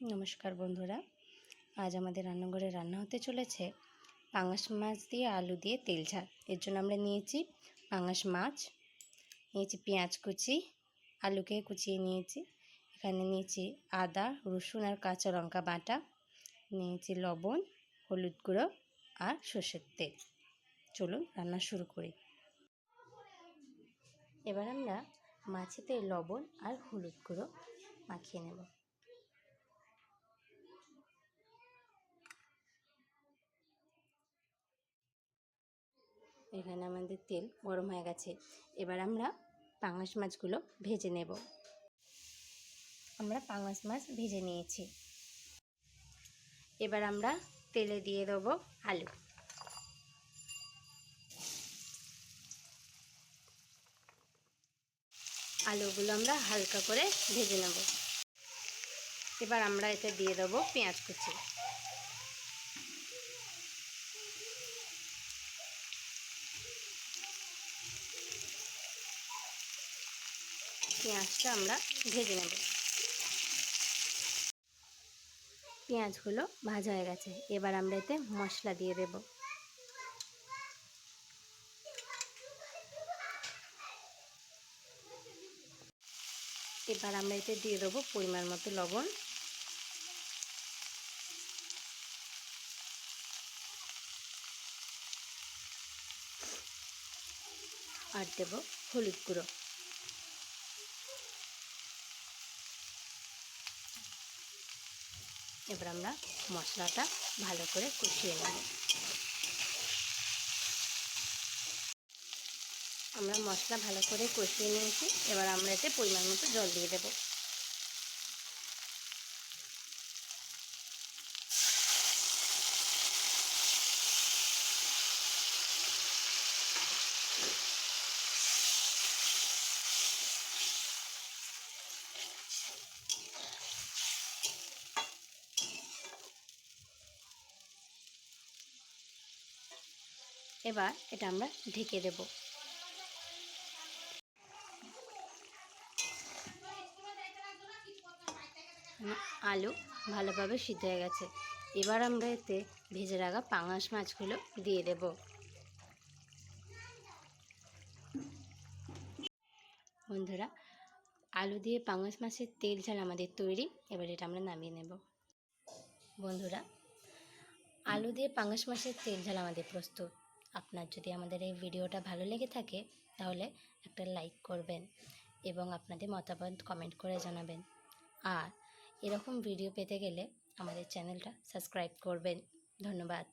নমস্কার বন্ধুরা, আজ আমাদের রান্নাঘরে রান্না হতে চলেছে পাঙাশ মাছ দিয়ে আলু দিয়ে তেল ঝাল। এর জন্য আমরা নিয়েছি পাঙাশ মাছ, নিয়েছি পেঁয়াজ কুচি, আলুকে কুচিয়ে নিয়েছি, এখানে নিয়েছি আদা রসুন আর কাঁচা লঙ্কা বাটা, নিয়েছি লবণ, হলুদ গুঁড়ো আর সর্ষের তেল। চলুন রান্না শুরু করি। এবার আমরা মাছেতে লবণ আর হলুদ গুঁড়ো মাখিয়ে নেব। এখানে আমাদের তেল গরম হয়ে গেছে। এবার আমরা পাঙাশ মাছগুলো ভেজে নেব। আমরা পাঙাশ মাছ ভেজে নিয়েছি। এবার আমরা তেলে দিয়ে দেবো আলু। আলুগুলো আমরা হালকা করে ভেজে নেব। এবার আমরা এতে দিয়ে দেবো পেঁয়াজ কুচি। পেঁয়াজটা আমরা ভেজে নেব। পেঁয়াজগুলো ভাজা হয়ে গেছে। এবার আমরা এতে মশলা দিয়ে দেব। এবার আমরা এতে দিয়ে দেবো পরিমাণ মতো লবণ, আর দেব হলুদ গুঁড়ো। এবার আমরা মশলাটা ভালো করে কষিয়ে নেব। আমরা মশলা ভালো করে কষিয়ে নিয়েছি। এবার আমরা এতে পরিমাণ মতো জল দিয়ে দেব। এবার এটা আমরা ঢেকে দেব। আলু ভালোভাবে সিদ্ধ হয়ে গেছে। এবার আমরা এতে ভেজে রাখা পাঙাশ মাছগুলো দিয়ে দেব। বন্ধুরা, আলু দিয়ে পাঙাশ মাছের তেল ঝাল আমাদের তৈরি। এবার এটা আমরা নামিয়ে নেব। বন্ধুরা, আলু দিয়ে পাঙাশ মাছের তেল ঝাল আমাদের প্রস্তুত। আপনার যদি আমাদের এই ভিডিওটা ভালো লেগে থাকে তাহলে একটা লাইক করবেন এবং আপনাদের মতামত কমেন্ট করে জানাবেন। আর এরকম ভিডিও পেতে গেলে আমাদের চ্যানেলটা সাবস্ক্রাইব করবেন। ধন্যবাদ।